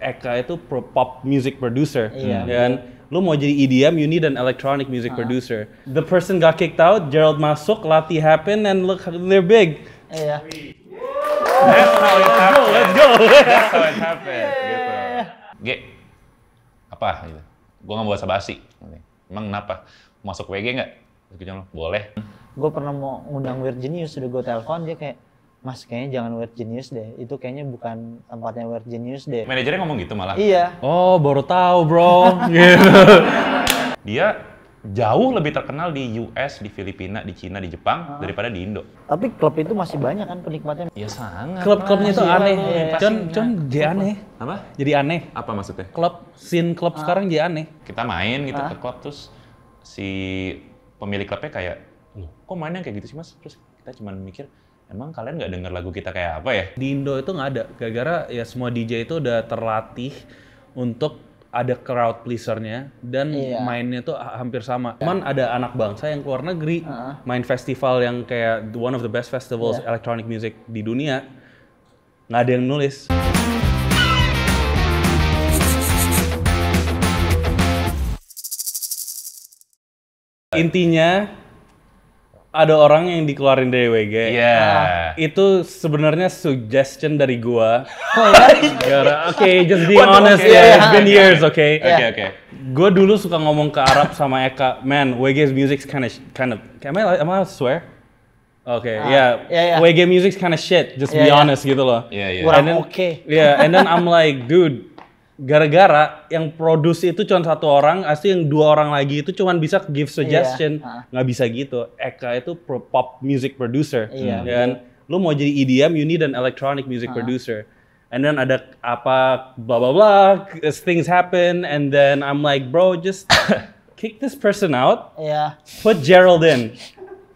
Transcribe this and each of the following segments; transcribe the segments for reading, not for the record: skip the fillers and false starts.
Eka itu pop music producer, Iya. dan lu mau jadi EDM, you need an electronic music producer. The person got kicked out, Gerald masuk, Lati happen, and look, they're big. Iya. That's how it happened. Let's go. That's how it happened. Gitu. G, apa? Gitu. Gue nggak buat basa-basi. Emang kenapa? Masuk WG nggak? Terus gue bilang, boleh. Gue pernah mau ngundang Weird Genius, udah gue telepon, dia kayak, Mas kayaknya jangan Weird Genius deh, itu kayaknya bukan tempatnya Weird Genius deh. Manajernya ngomong gitu malah. Iya. Oh, baru tahu, bro. Dia jauh lebih terkenal di US, di Filipina, di Cina, di Jepang daripada di Indo. Tapi klub itu masih banyak kan penikmatnya. Ya sangat. Klub-klubnya tuh Masih aneh. banyak. Con jadi aneh. Apa? Jadi aneh. Apa maksudnya? Scene klub sekarang jadi aneh. Kita main gitu ke klub, terus si pemilik klubnya kayak, loh kok mainnya kayak gitu sih mas? Terus kita cuma mikir, emang kalian nggak denger lagu kita kayak apa ya? Di Indo itu nggak ada, gara-gara ya semua DJ itu udah terlatih untuk ada crowd pleaser-nya dan mainnya tuh hampir sama. Cuman ada anak bangsa yang keluar negeri main festival yang kayak one of the best festivals electronic music di dunia, nggak ada yang nulis. Intinya ada orang yang dikeluarin dari WG. Iya. Itu sebenarnya suggestion dari gua. Oke, just being honest, it's been years, okay? Oke. Gua dulu suka ngomong ke Arab sama Eka, man, WG's music's kind of, am I swear? Okay, yeah. WG music's kind of shit, just be honest gitu loh. Iya. Kurang oke. Yeah, and then I'm like, dude, gara-gara yang produce itu cuma satu orang, asli yang dua orang lagi itu cuma bisa give suggestion, nggak bisa gitu. Eka itu pop music producer, dan lu mau jadi EDM, you need an electronic music producer. And then ada apa blah blah blah, things happen, and then I'm like, bro, just kick this person out, put Gerald in,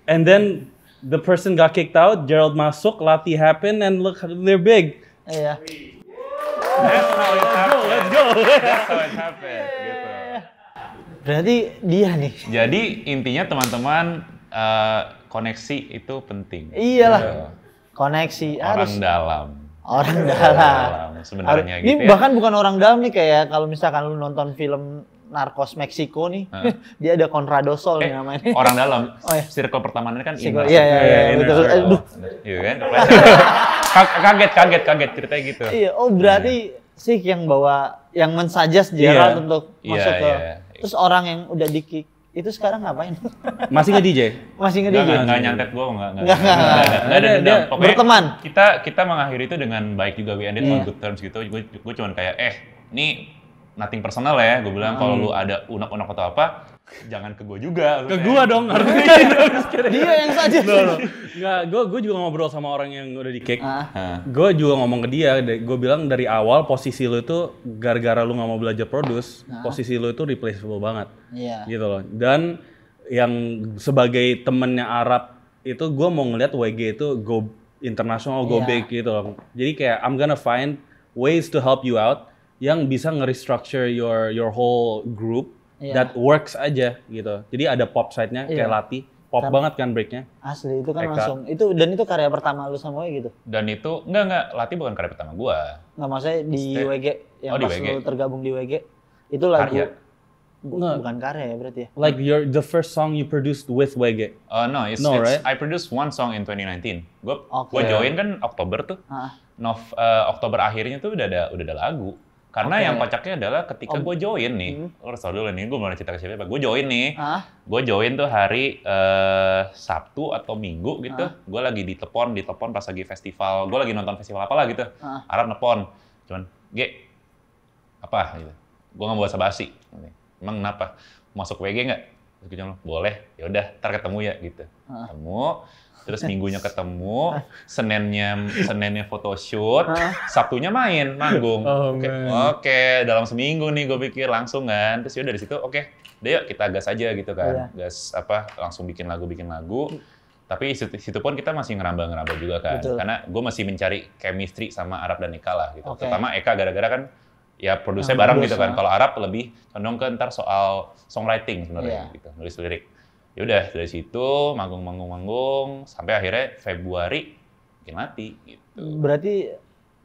and then the person got kicked out, Gerald masuk, Lati happen, and look, they're big. Iya. That's how it happened. Let's go. That's how it happened. Gitu. Berarti dia nih. Jadi intinya teman-teman, koneksi itu penting. Iyalah. Koneksi harus. Orang dalam. Sebenarnya Ini gitu ya. bahkan bukan orang dalam nih, kayak kalau misalkan lu nonton film Narcos Meksiko nih, dia ada Conrado Sol nih namanya. Orang dalam. Oh, iya. Circle pertemanan kan Iya, inner betul. circle. Aduh. Iya kan? Kaget ceritanya gitu. Iya, oh berarti sih yang bawa, yang mensuggest Gerald untuk masuk ke. Terus orang yang udah di-kick itu sekarang ngapain? Masih nge-DJ? Masih nge-DJ? Nggak nyantet gue, nggak ada Dia dendam. Pokoknya berteman. Kita mengakhiri itu dengan baik juga, we ended on good terms gitu. Gue cuman kayak, ini nothing personal ya, gue bilang kalau lu ada unek-unek atau apa, jangan ke gue juga. Ke gue dong, artinya. Dia yang saja. Nggak, gue juga ngobrol sama orang yang udah di-kick. Gue juga ngomong ke dia, gue bilang dari awal posisi lu itu gara-gara lu nggak mau belajar produce, posisi lu itu replaceable banget. Iya. Gitu loh. Dan yang sebagai temennya Arab itu gue mau ngeliat WG itu go international, go big gitu loh. Jadi kayak I'm gonna find ways to help you out yang bisa nge-restructure your whole group that works aja gitu. Jadi ada pop side-nya kayak Lati, pop banget kan breaknya. Asli itu kan Eka. langsung itu karya pertama lu sama gue gitu. Dan itu enggak Lati bukan karya pertama gua. Nggak, maksudnya di WG yang Oh, di pas WG. lu tergabung di WG itu lagu Karya. bukan karya ya berarti ya. Like the first song you produced with WG. No, right? I produced one song in 2019. Gue Oke. join kan Oktober tuh. Oktober akhirnya tuh udah ada lagu. Karena yang kocaknya adalah ketika gue join nih, lo harus tau dulu nih, gue mau cerita ke siapa. Gue join nih, gue join tuh hari Sabtu atau Minggu gitu. Gue lagi ditelepon pas lagi festival. Gue lagi nonton festival apalah gitu. Arab nepon, cuman, apa gitu. Gue nggak bawa basa-basi. Emang kenapa? Masuk WG nggak? Terus gue bilang, boleh. Ya udah, ntar ketemu ya gitu. Ketemu. Terus Minggunya ketemu, Seninnya photoshoot, Sabtunya main, manggung. Oke, dalam seminggu nih gue pikir langsung kan. Terus yaudah dari situ, oke, deh yuk kita gas aja gitu kan. Gas langsung bikin lagu. Tapi situ pun kita masih ngerambah juga kan. Betul. Karena gue masih mencari chemistry sama Arab dan Eka lah gitu. Terutama Eka gara-gara kan ya produksi bareng gitu kan. Kalau Arab lebih condong ke ntar soal songwriting sebenarnya gitu, nulis lirik. Ya udah dari situ manggung sampai akhirnya Februari bikin Lati gitu. Berarti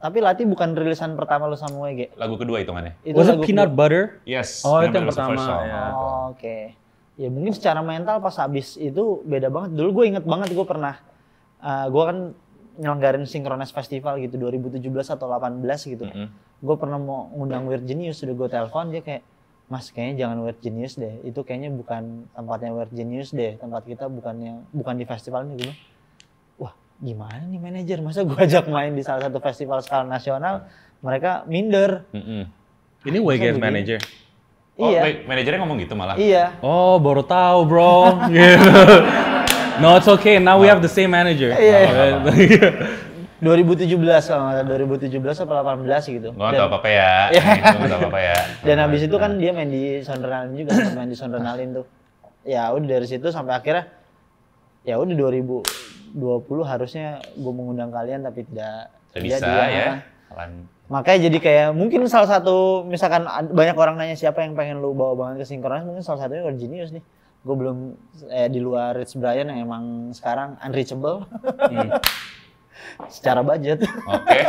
Tapi Lati bukan rilisan pertama lu sama WG. Lagu kedua hitungannya. Was it Peanut Butter? Yes. Oh, itu yang Peanut Butter pertama. was the first song. Ya. Oh, oke. Ya mungkin secara mental pas habis itu beda banget. Dulu gue inget banget gue pernah, gue kan nyelenggarin Synchronize Festival gitu 2017 atau 18 gitu. Gue pernah mau ngundang Weird Genius, udah gue telepon dia kayak, Mas kayaknya jangan Weird Genius deh, itu kayaknya bukan tempatnya Weird Genius deh, tempat kita bukan di festival ini. Gue bilang, wah gimana nih manajer, masa gue ajak main di salah satu festival skala nasional, mereka minder. Ini WG's manager? Oh, Iya. manajernya ngomong gitu malah? Iya. Oh, baru tahu bro. No, it's okay. Now we have the same manager. Iya. 2017 kalau nggak salah, 2017 atau 18 gitu. Nggak tahu apa-apa ya. Nggak tahu apa-apa ya. Dan habis itu kan dia main di Sondrenalin juga, main di Sondrenalin tuh. Ya udah dari situ sampai akhirnya, ya udah 2020 harusnya gue mengundang kalian tapi tidak bisa ya. Makanya jadi kayak mungkin salah satu, misalkan banyak orang nanya siapa yang pengen lu bawa banget ke Synchronize, mungkin salah satunya Weird Genius nih. Gue belum di luar Rich Brian yang emang sekarang unreachable secara budget. Oke.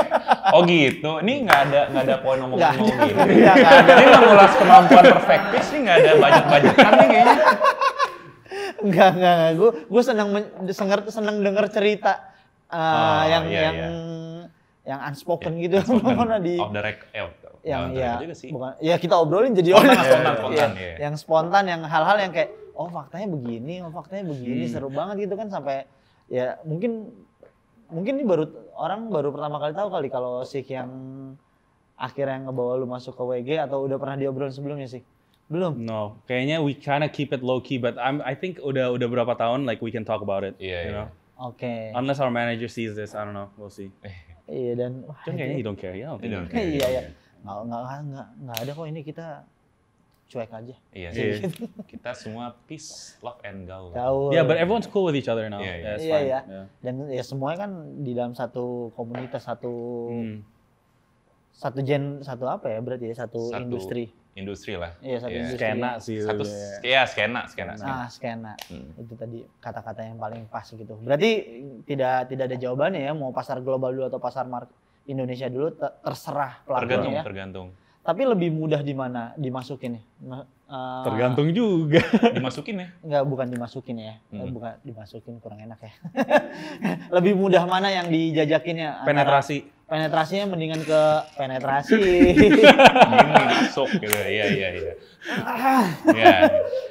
Oh gitu. Ini nggak ada poin ngomong-ngomong gitu. Iya, nggak ada. Ini mengulas kemampuan perfektis nih, nggak ada budget-budgetan nih kayaknya. Enggak. Gue seneng denger cerita yang unspoken gitu. Mana di off the record. Yang ya juga sih. bukan ya kita obrolin jadi spontan. Yang spontan, yang hal-hal yang kayak faktanya begini, seru banget gitu kan, sampai ya mungkin ini orang baru pertama kali tahu kali kalau Sik yang akhirnya ngebawa lu masuk ke WG, atau udah pernah diobrolin sebelumnya sih? Belum. No, kayaknya we kinda keep it low key, but I think udah berapa tahun like we can talk about it. Iya. You know? Oke. Unless our manager sees this, I don't know, we'll see. Iya, dan Kayaknya you don't care, ya? Iya. Nggak ada kok, ini kita cuek aja. Iya sih. Kita semua peace, love and gaul. Yeah, but everyone's cool with each other now. Iya. Iya. Dan ya semuanya kan di dalam satu komunitas, satu apa ya berarti ya, satu industri. Industri lah. Iya, satu industri. Skena sih. Skena. Skena. Itu tadi kata-kata yang paling pas gitu. Berarti tidak ada jawabannya ya, mau pasar global dulu atau pasar Indonesia dulu, terserah pelakunya ya. Tergantung. Tapi lebih mudah di mana dimasukin ya? Tergantung juga. Dimasukin ya? Enggak, bukan dimasukin ya. Bukan dimasukin, kurang enak ya. Lebih mudah mana yang dijajakinnya? Penetrasinya mendingan ke penetrasi. Ini masuk gitu. Iya. Iya.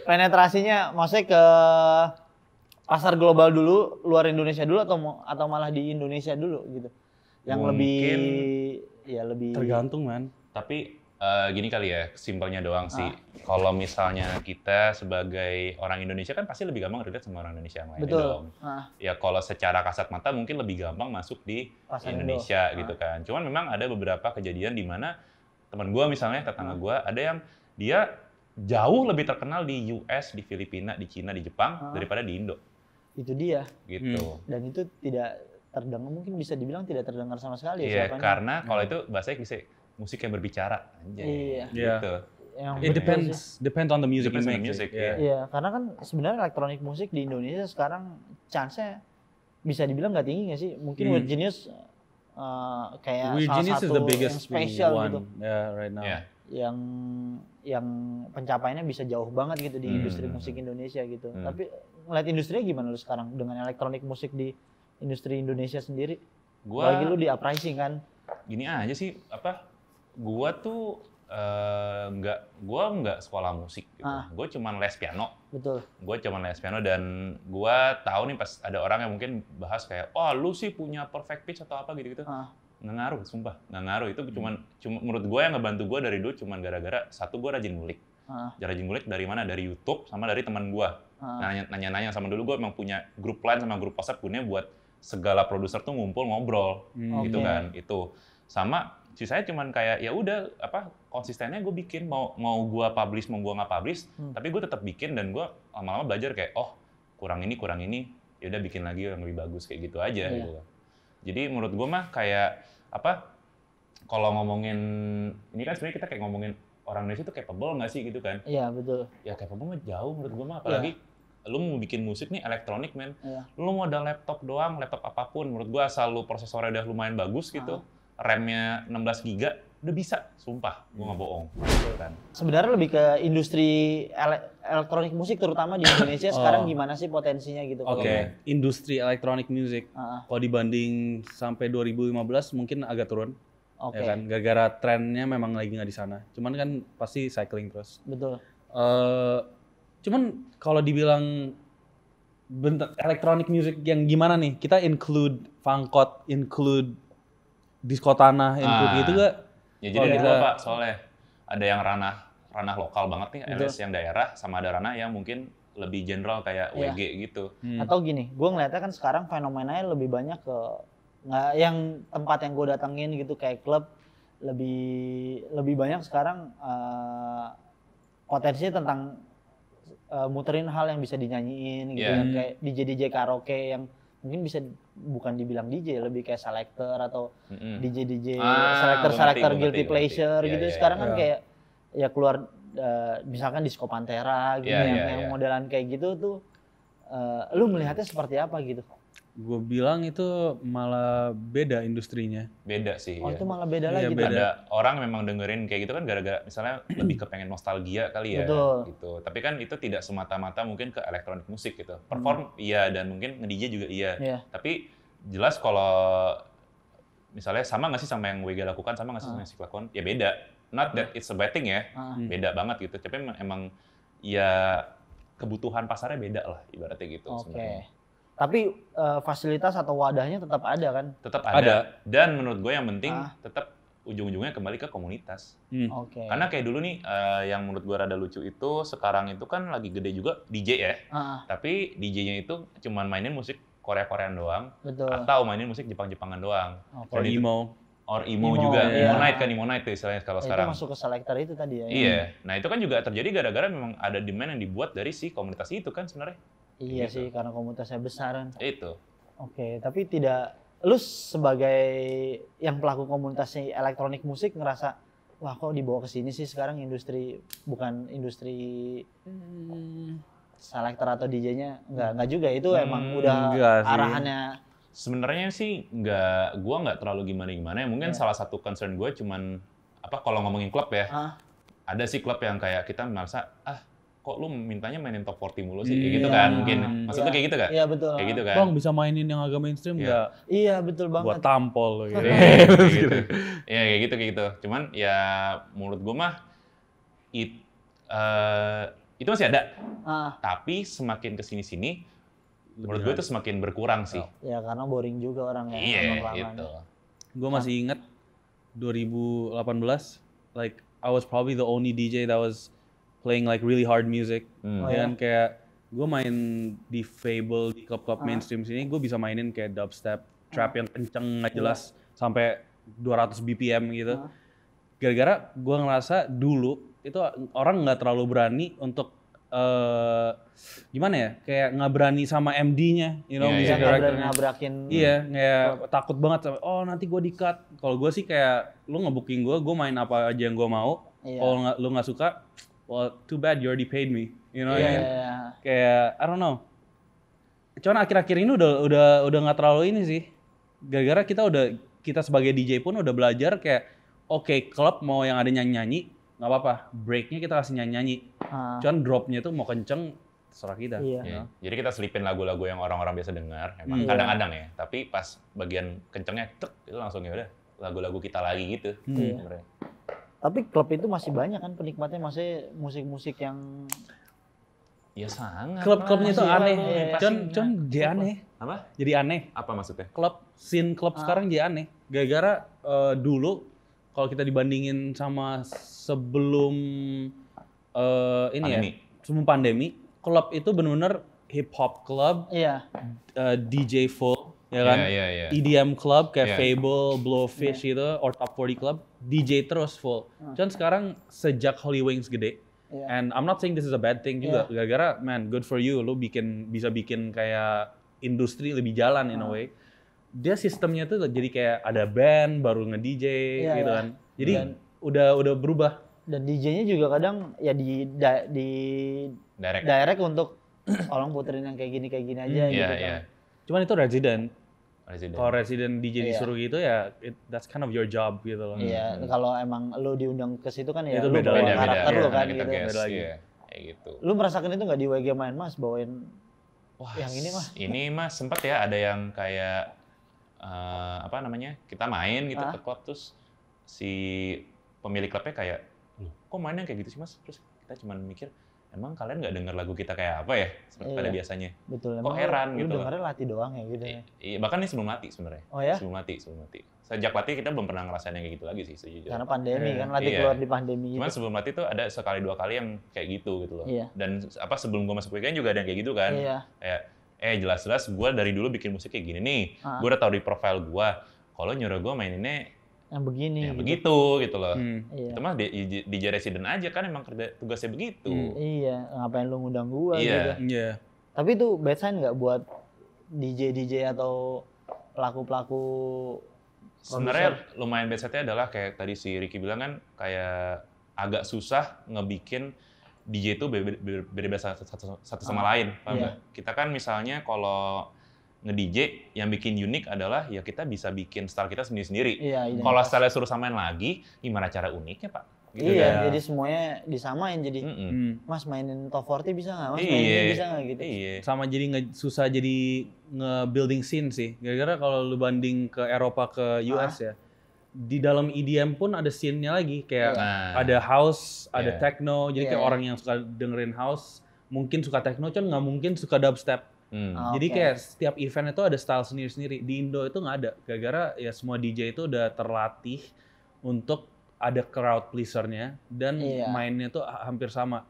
Penetrasinya maksudnya ke pasar global dulu, luar Indonesia dulu, atau malah di Indonesia dulu gitu. Yang mungkin lebih tergantung, man. Tapi gini kali ya, simpelnya doang sih. Kalau misalnya kita sebagai orang Indonesia kan pasti lebih gampang relate sama orang Indonesia yang lainnya dong. Ya kalau secara kasat mata mungkin lebih gampang masuk di pasar Indonesia gitu kan. Cuman memang ada beberapa kejadian di mana teman gue misalnya, tetangga gue, ada yang dia jauh lebih terkenal di US, di Filipina, di Cina, di Jepang daripada di Indo. Itu dia. Gitu. Dan itu tidak terdengar, mungkin bisa dibilang tidak terdengar sama sekali. Iya, karena kalau itu bahasanya bisa musik yang berbicara, anjay. Iya. Gitu. It depends on the music you make. Iya, karena kan sebenarnya elektronik musik di Indonesia sekarang chance-nya bisa dibilang nggak tinggi nggak sih? Mungkin Weird Genius kayak Weird salah Genius satu is the biggest yang spesial gitu. Yeah, right now. Yeah. Yang pencapaiannya bisa jauh banget gitu di industri musik Indonesia gitu. Tapi ngeliat industrinya gimana lu sekarang dengan elektronik musik di industri Indonesia sendiri? Lagi lu di uprising kan? Gini aja sih, gua tuh nggak sekolah musik gitu. Gue cuman les piano. Betul. Gue cuman les piano, dan gua tahu nih pas ada orang yang mungkin bahas kayak, lu sih punya perfect pitch atau apa gitu-gitu. Nggak ngaruh, sumpah. Nggak ngaruh. Itu cuma menurut gue yang ngebantu gue dari dulu cuman gara-gara satu, gue rajin ngulik. Rajin ngulik dari mana? Dari YouTube sama dari teman gue. Nanya-nanya sama, dulu gue emang punya grup line sama grup WhatsApp gunanya buat segala produser tuh ngumpul ngobrol gitu kan. Itu sama sisanya cuman kayak ya udah konsistennya gue bikin, mau gue publish mau gue nggak publish, tapi gue tetap bikin, dan gue lama-lama belajar kayak kurang ini ya udah bikin lagi yang lebih bagus kayak gitu aja gitu. Jadi menurut gue mah kayak kalau ngomongin ini kan sebenarnya kita kayak ngomongin orang Indonesia tuh capable nggak sih gitu kan? Iya betul. Ya capable mah jauh menurut gue mah, apalagi lu mau bikin musik nih elektronik men, lu mau ada laptop doang, laptop apapun, menurut gue asal lu prosesornya udah lumayan bagus gitu, RAM-nya 16 giga udah bisa, sumpah, gue nggak bohong. Gitu kan. Sebenarnya lebih ke industri elektronik musik terutama di Indonesia sekarang gimana sih potensinya gitu? Oke, industri elektronik musik kalau dibanding sampai 2015 mungkin agak turun. Ya kan, gara-gara trennya memang lagi nggak di sana. Cuman kan pasti cycling terus. Betul. Cuman kalau dibilang bentuk elektronik musik yang gimana nih? Kita include fangkot, include disco tanah, include gitu gak? Ya jadi ada dua Pak, soalnya ada yang ranah lokal banget nih, alias yang daerah, sama ada ranah yang mungkin lebih general kayak WG gitu. Atau gini, gue ngeliatnya kan sekarang fenomenanya lebih banyak ke nggak yang tempat yang gue datengin gitu kayak klub lebih banyak sekarang potensinya tentang muterin hal yang bisa dinyanyiin gitu kan kayak DJ karaoke yang mungkin bisa bukan dibilang DJ, lebih kayak selector atau DJ selector guilty pleasure gitu. Sekarang kan kayak ya keluar misalkan Disco Pantera gitu yang modelan kayak gitu tuh. Lu melihatnya seperti apa gitu? Gue bilang itu malah beda industrinya. Beda sih. Oh itu malah beda lagi. Beda. Ada orang memang dengerin kayak gitu kan gara-gara misalnya lebih kepengen nostalgia kali ya. Betul. Gitu. Tapi kan itu tidak semata-mata mungkin ke elektronik musik gitu. Perform iya dan mungkin nge-DJ juga iya. Tapi jelas kalau misalnya sama nggak sih sama yang WG lakukan, sama nggak sih sama yang Sik lakukan? Ya beda. Not that it's a bad thing ya. Beda banget gitu. Tapi emang ya kebutuhan pasarnya beda lah ibaratnya gitu sebenarnya. Tapi fasilitas atau wadahnya tetap ada kan? Tetap ada. Dan menurut gue yang penting tetap ujung-ujungnya kembali ke komunitas. Karena kayak dulu nih yang menurut gue rada lucu itu sekarang itu kan lagi gede juga DJ ya. Tapi DJ-nya itu cuman mainin musik Korea-Korean doang. Betul. Atau mainin musik Jepang-Jepangan doang. Or emo. Or emo juga. Imonite tuh istilahnya kalau sekarang. Itu masuk ke selector itu tadi ya. Iya. Nah itu kan juga terjadi gara-gara memang ada demand yang dibuat dari si komunitas itu kan sebenarnya. Iya gitu. Sih, karena komunitasnya besar kan. Itu. Tapi tidak, lu sebagai yang pelaku komunitasnya elektronik musik ngerasa, wah kok dibawa ke sini sih sekarang bukan industri selector atau DJ-nya, enggak juga, itu emang udah arahannya. Sebenarnya sih gua nggak terlalu gimana-gimana, mungkin salah satu concern gue cuman, kalau ngomongin klub ya, ada sih klub yang kayak kita merasa, kok lu mintanya mainin top 40 mulu sih, kayak gitu kan mungkin. Maksudnya kayak gitu kan? Iya betul. Kayak gitu kan? Bang bisa mainin yang agak mainstream nggak? Iya betul banget. Buat tampol gitu. Iya kayak gitu. Cuman ya menurut gue mah itu masih ada. Tapi semakin kesini-sini, menurut gue itu semakin berkurang sih. Ya karena boring juga orangnya. Iya gitu. Gue masih ingat 2018, like I was probably the only DJ that was playing like really hard music. Dan kayak gue main di Fable, di klub-klub mainstream sini, gue bisa mainin kayak dubstep, trap yang kenceng nggak jelas sampai 200 BPM gitu. Gara-gara gue ngerasa dulu itu orang nggak terlalu berani untuk gimana ya, kayak nggak berani sama MD-nya, music director-nya. Ngabrakin. Iya, kayak takut banget sama, nanti gue di-cut. Kalau gue sih kayak, lu nge-booking gue main apa aja yang gue mau. Kalau lu nggak suka, well, too bad you already paid me, Kayak I don't know. Cuman akhir-akhir ini udah nggak terlalu ini sih. Gara-gara kita sebagai DJ pun udah belajar kayak klub mau yang ada nyanyi nggak apa-apa, breaknya kita kasih nyanyi. Cuman dropnya tuh mau kenceng terserah kita. Jadi kita selipin lagu-lagu yang orang-orang biasa dengar, emang kadang-kadang ya. Tapi pas bagian kencengnya itu langsung ya udah lagu-lagu kita lagi gitu. Tapi klub itu masih banyak kan penikmatnya, masih musik-musik yang ya sangat. Klub-klubnya itu aneh. Cuman jadi aneh. Apa? Jadi aneh. Apa maksudnya? Scene klub sekarang jadi aneh. Gara-gara dulu kalau kita dibandingin sama sebelum sebelum pandemi, klub itu benar-benar hip hop club, DJ full. Ya kan? EDM club kayak Fable, Blowfish gitu, or Top 40 Club, DJ terus full. Cuman sekarang sejak Holy Wings gede, and I'm not saying this is a bad thing juga, gara-gara man, good for you, lu bisa bikin kayak industri lebih jalan in a way. Dia sistemnya tuh jadi kayak ada band baru nge-DJ gitu kan. Jadi udah berubah. Dan DJ-nya juga kadang ya di direct untuk tolong puterin yang kayak gini aja gitu kan. Cuman itu resident. Kalau resident DJ disuruh gitu ya, that's kind of your job gitu loh. Iya, kalau emang lu diundang ke situ kan ya itu lu beda bawa lagi. karakter lu kan gitu. Beda lagi. Kayak gitu. Lu merasakan itu nggak di WG Main Mas bawain yang ini mah? Ini mah sempat ya ada yang kayak apa namanya, kita main gitu ke klub, terus si pemilik klubnya kayak, kok mainnya kayak gitu sih Mas? Terus kita cuman mikir, emang kalian nggak dengar lagu kita kayak apa ya? Seperti pada biasanya. Betul. Kok heran gitu. Lu dengarnya Latih doang ya gitu ya? Iya, bahkan ini sebelum Latih sebenarnya. Oh ya? Sebelum Latih. Sejak Latih kita belum pernah ngerasain yang kayak gitu lagi sih sejujurnya. Karena pandemi kan, Latih keluar di pandemi gitu. Cuman sebelum Latih tuh ada sekali dua kali yang kayak gitu loh. Iya. Dan sebelum gue masuk weekend juga ada yang kayak gitu kan. Iya. Kayak, jelas-jelas gue dari dulu bikin musik kayak gini nih. Gue udah tahu di profile gue. Kalau nyuruh gue maininnya yang begini yang gitu. begitu gitu loh. Iya. Itu mah DJ resident aja kan emang kerja tugasnya begitu. Iya, ngapain lu ngundang gua Iya. gitu. Iya. Tapi itu bad sign nggak buat DJ atau pelaku-pelaku Sebenarnya lumayan bad side-nya adalah kayak tadi si Ricky bilang kan, kayak agak susah ngebikin DJ itu beda-beda satu sama lain, paham nggak? Kita kan misalnya kalau nge-DJ yang bikin unik adalah ya kita bisa bikin style kita sendiri-sendiri. Iya, kalau style suruh samain lagi, gimana cara uniknya Pak? Gitu iya, jadi semuanya disamain jadi. Mas mainin top 40 bisa nggak? Mas mainin ini bisa nggak gitu? Iya. Sama jadi susah jadi nge-building scene sih. Gara-gara kalau lu banding ke Eropa ke US ya, di dalam EDM pun ada scene-nya lagi. Kayak ada house, ada techno. Jadi kayak orang yang suka dengerin house, mungkin suka techno, kan nggak mungkin suka dubstep. Jadi kayak setiap event itu ada style sendiri-sendiri. Di Indo itu nggak ada. Gara-gara ya semua DJ itu udah terlatih untuk ada crowd pleaser-nya dan mainnya tuh hampir sama.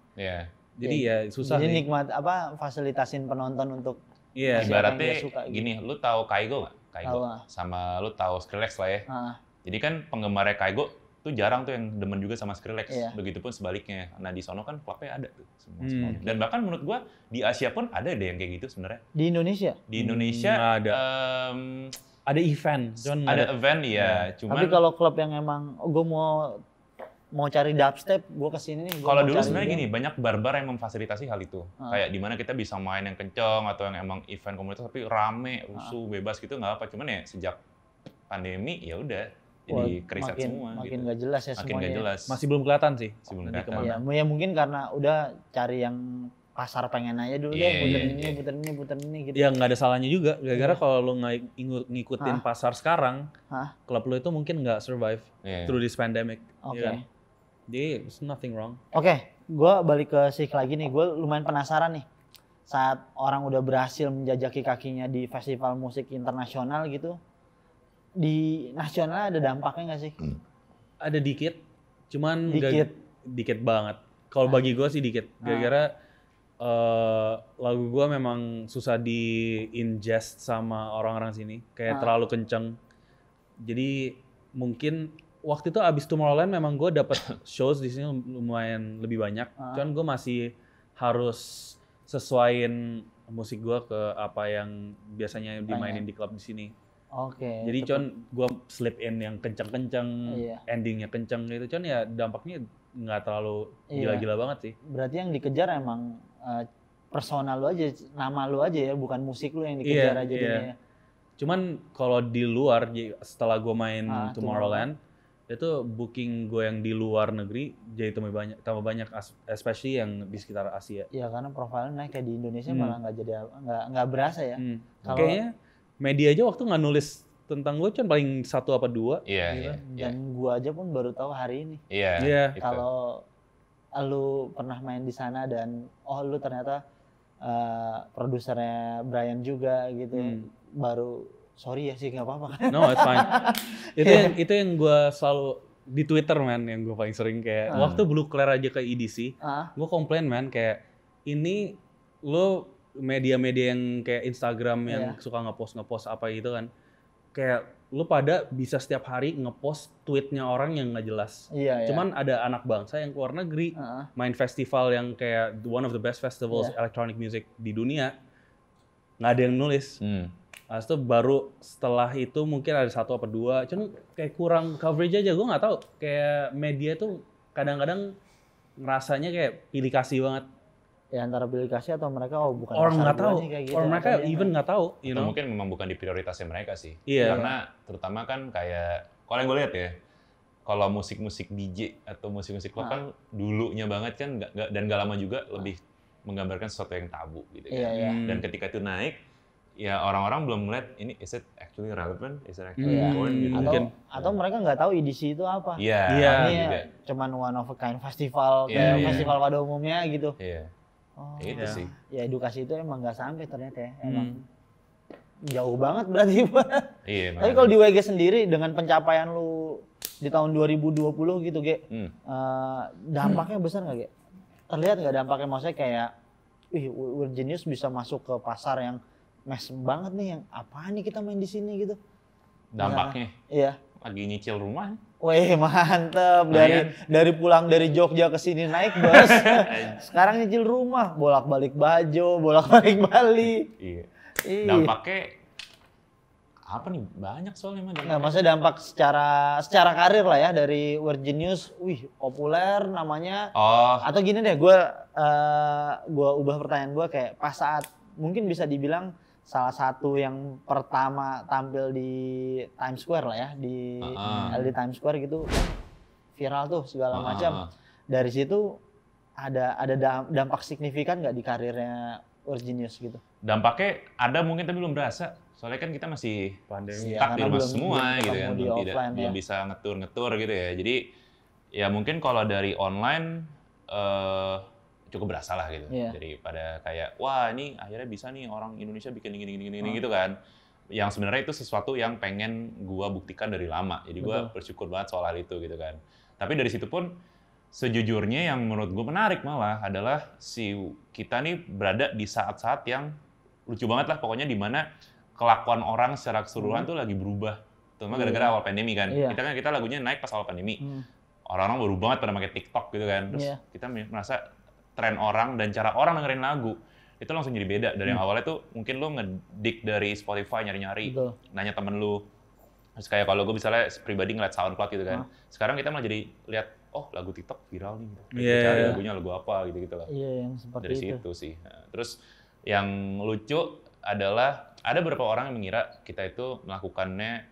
Jadi ya susah. Jadi nikmat fasilitasin penonton untuk ibaratnya gini, lu tahu Kaigo nggak? Kaigo. Sama lu tahu Skrillex lah ya. Jadi kan penggemarnya Kaigo tuh jarang tuh yang demen juga sama Skrillex. Begitupun sebaliknya. Nah di sono kan klubnya ada tuh semua. Dan bahkan menurut gua di Asia pun ada deh yang kayak gitu sebenarnya. Di Indonesia? Di Indonesia ada. Ada event. Ada event ya. Cuman tapi kalau klub yang emang gua mau cari dubstep, gua kesini nih. Kalau dulu sebenarnya gini, banyak barbar yang memfasilitasi hal itu. Kayak di mana kita bisa main yang kenceng atau yang emang event komunitas tapi rame, rusuh, bebas gitu nggak apa. Cuman ya sejak pandemi ya udah jadi keriset semua. Makin nggak jelas ya semuanya. Makin nggak jelas. Masih belum kelihatan sih. Masih belum kelihatan. Ya mungkin karena udah cari yang pasar pengen aja dulu deh, puter ini gitu. Ya nggak ada salahnya juga. Gara-gara kalau lu ngikutin pasar sekarang, klub lu itu mungkin nggak survive through this pandemic. Oke. Ya. Jadi it's nothing wrong. Oke, gue balik ke Sik lagi nih. Gue lumayan penasaran nih. Saat orang udah berhasil menjajaki kakinya di festival musik internasional gitu, di nasional ada dampaknya nggak sih? Ada dikit, cuman dikit banget. Kalau bagi gue sih dikit. Gara-gara lagu gue memang susah di ingest sama orang-orang sini. Kayak terlalu kenceng. Jadi mungkin waktu itu abis Tomorrowland memang gue dapet shows di sini lumayan lebih banyak. Cuman gue masih harus sesuaiin musik gue ke apa yang biasanya dimainin di klub di sini. Oke. Jadi cuman gue slip in yang kenceng-kenceng, endingnya kenceng gitu. Cuman ya dampaknya nggak terlalu gila-gila banget sih. Berarti yang dikejar emang personal lu aja, nama lu aja ya, bukan musik lu yang dikejar aja. Iya. Cuman kalau di luar, setelah gue main Tomorrowland, itu booking gue yang di luar negeri jadi tambah banyak, especially yang di sekitar Asia. Iya, karena profilnya naik kayak di Indonesia malah nggak berasa ya. Kayaknya media aja waktu nggak nulis tentang gue cuma paling 1 apa 2. Iya. Dan gue aja pun baru tahu hari ini. Iya. Kalau lu pernah main di sana dan lu ternyata produsernya Brian juga gitu, baru sorry ya sih nggak apa-apa kan? No, it's fine. itu yang gue selalu di Twitter man, yang gue paling sering kayak waktu Blue Claire aja ke EDC, gue komplain man kayak ini lo media-media yang kayak Instagram yang suka ngepost apa gitu kan, kayak lu pada bisa setiap hari ngepost tweetnya orang yang nggak jelas. Cuman ada anak bangsa yang keluar negeri main festival yang kayak one of the best festivals electronic music di dunia, nggak ada yang nulis. Itu baru setelah itu mungkin ada 1 apa 2, cuman kayak kurang coverage aja. Gue nggak tahu, kayak media tuh kadang-kadang ngerasanya kayak pilih kasih banget. Ya antara pilih kasih atau mereka bukan orang nggak tahu, gitu, orang mereka even nggak tahu, Atau mungkin memang bukan di prioritasnya mereka sih. Iya. Karena terutama kan kayak kalau yang gue lihat ya, kalau musik-musik DJ atau musik-musik klub kan dulunya banget kan dan gak lama juga lebih menggambarkan sesuatu yang tabu gitu kan. Dan ketika itu naik, ya orang-orang belum melihat ini is it actually relevant, is it actually important gitu. Atau mereka nggak tahu EDC itu apa. Iya. Ini cuman one of a kind festival kayak festival pada umumnya gitu. Iya. Itu sih. Ya edukasi itu emang nggak sampai ternyata ya. Emang jauh banget berarti. Iya. Tapi kalau di WG sendiri dengan pencapaian lu di tahun 2020 gitu, Ge, dampaknya besar nggak, Ge? Terlihat nggak dampaknya? Maksudnya kayak, Weird Genius bisa masuk ke pasar yang mass banget nih, yang apaan nih kita main di sini gitu. Dampaknya? Iya. Lagi nyicil rumah. Wih, mantep. Dari pulang dari Jogja ke sini naik bus. Sekarang nyicil rumah, bolak-balik Bajo, bolak-balik Bali. Iya. Dampaknya apa nih? Banyak soalnya mah. Nah, maksudnya dampak secara karir lah ya, dari Weird Genius, populer namanya. Atau gini deh, gue ubah pertanyaan gue kayak pas saat mungkin bisa dibilang salah satu yang pertama tampil di Times Square lah ya, di LD Times Square gitu kan viral tuh segala macam. Dari situ ada dampak signifikan nggak di karirnya Weird Genius gitu? Dampaknya ada mungkin tapi belum berasa. Soalnya kan kita masih pandemi, stuck di rumah semua gitu kan, belum bisa ngetur gitu ya. Jadi ya mungkin kalau dari online cukup berasa lah gitu. Daripada kayak wah ini akhirnya bisa nih orang Indonesia bikin gini gitu kan. Yang sebenarnya itu sesuatu yang pengen gua buktikan dari lama. Jadi gua bersyukur banget soal hal itu gitu kan. Tapi dari situ pun sejujurnya yang menurut gua menarik malah adalah kita nih berada di saat-saat yang lucu banget lah pokoknya, di mana kelakuan orang secara keseluruhan tuh lagi berubah. Terutama gara-gara awal pandemi kan. Kita lagunya naik pas awal pandemi. Orang-orang baru banget pada pakai TikTok gitu kan. Terus kita merasa tren orang dan cara orang dengerin lagu itu langsung jadi beda dari yang awalnya tuh mungkin lu ngedik dari Spotify nyari-nyari, nanya temen lu. Terus kayak kalau gue misalnya pribadi ngeliat SoundCloud gitu kan. Sekarang kita malah jadi lihat lagu TikTok viral nih. Cari lagunya lagu apa gitu lah. Yang seperti dari situ sih. Nah, terus yang lucu adalah ada beberapa orang yang mengira kita itu melakukannya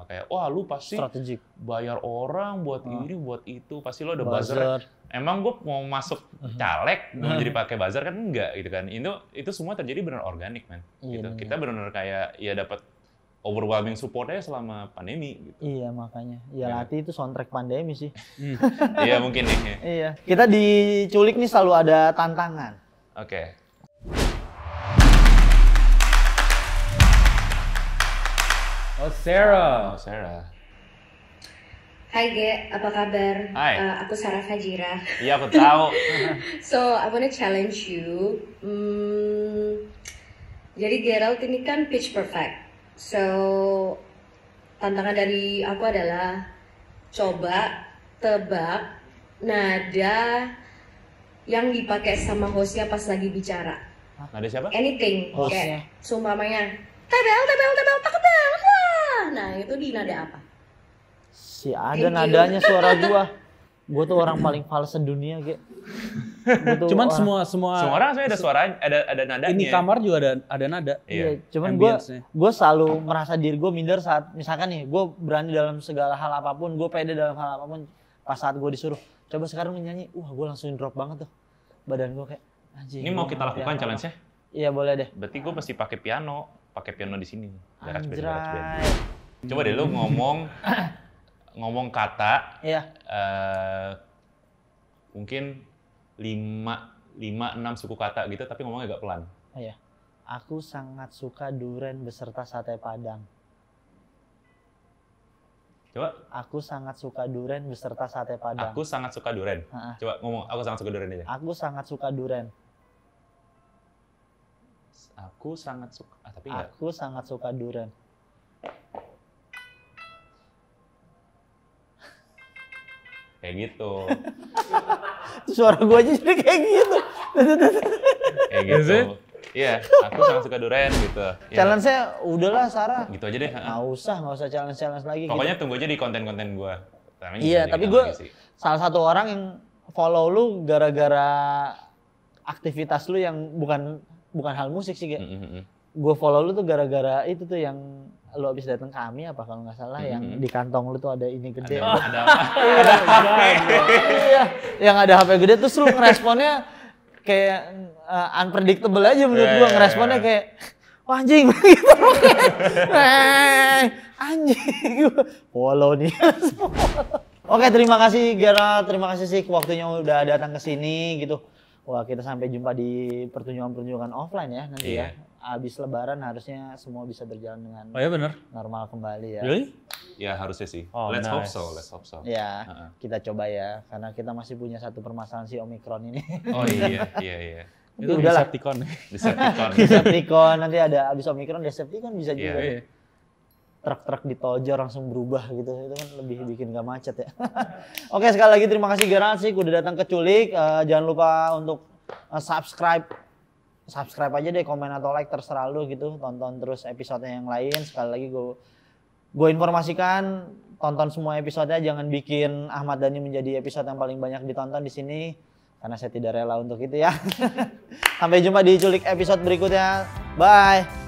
kayak wah lu pasti strategik, bayar orang buat ini buat itu, pasti lo ada buzzer. Emang gue mau masuk caleg mau jadi pakai buzzer kan enggak gitu kan. Itu semua terjadi benar organik man. Gitu. Kita benar-benar kayak ya dapat overwhelming support-nya selama pandemi gitu. Iya makanya. Ya Lati itu soundtrack pandemi sih. Iya mungkin nih. Iya. Kita diculik nih selalu ada tantangan. Oke. Sarah. Hai Ge, apa kabar? Hai. Aku Sarah Fajira. Iya aku tahu. So I wanna challenge you. Jadi Gerald ini kan pitch perfect. So tantangan dari aku adalah coba tebak nada yang dipakai sama hostnya pas lagi bicara. Nada siapa? Anything. Hostnya. Kayak sumpamanya tabel, takbel. Nah itu di nada apa? Ada nadanya suara gua tuh orang paling fals sedunia, Ge. Cuman semua orang sebenarnya ada suaranya, ada nadanya. Ini kamar juga ada nada. Iya, cuman gua selalu merasa diri gua minder saat misalkan nih gua berani dalam segala hal apapun, gua pede dalam hal apapun, pas saat gua disuruh coba sekarang nyanyi, gua langsung drop banget tuh. Badan gua kayak anjing. Ini mau kita lakukan challenge-nya? Iya, boleh deh. Berarti gua mesti pakai piano di sini. Anjay. Coba deh lu ngomong kata. Iya. Mungkin 5-6 suku kata gitu tapi ngomongnya agak pelan. Iya. Aku sangat suka duren beserta sate Padang. Coba. Aku sangat suka duren beserta sate Padang. Aku sangat suka duren. Coba ngomong aku sangat suka duren aja. Aku sangat suka duren. Aku sangat suka. Tapi enggak. Aku sangat suka duren. Kayak gitu. Suara gue aja jadi kayak gitu. Kayak gitu. Iya, aku sangat suka duren gitu. Ya. Challenge-nya udahlah Sarah. Gitu aja deh. Nggak usah challenge lagi. Pokoknya gitu. tunggu aja di konten-konten gue. Iya, tapi gue salah satu orang yang follow lu gara-gara aktivitas lu yang bukan hal musik sih kayak. Gue follow lu tuh gara-gara itu tuh yang lu abis datang ke AMI apa kalau nggak salah yang di kantong lu tuh ada ini gede. Iya, yang ada HP gede terus lu ngeresponnya kayak unpredictable aja menurut gua, ngeresponnya kayak wah anjing gitu. Anjing. Follow nih. Oke, terima kasih Gerald, terima kasih sih waktunya udah datang ke sini gitu. Wah, kita sampai jumpa di pertunjukan-pertunjukan offline ya nanti ya. Abis lebaran harusnya semua bisa berjalan dengan normal kembali ya. Really? Ya harusnya sih. Let's hope so. Ya, kita coba ya karena kita masih punya satu permasalahan si Omicron ini. Oh iya. Itu udahlah. Decepticon. Nanti ada abis Omicron Decepticon bisa juga. Truk-truk di tojor langsung berubah gitu, itu kan lebih bikin gak macet ya. Oke, sekali lagi terima kasih Gerald sih udah datang ke Culik. Jangan lupa untuk subscribe aja deh, komen atau like terserah lu gitu. Tonton terus episode yang lain. Sekali lagi gue informasikan, tonton semua episodenya, jangan bikin Ahmad Dhani menjadi episode yang paling banyak ditonton di sini karena saya tidak rela untuk itu ya. Sampai jumpa di Culik episode berikutnya. Bye.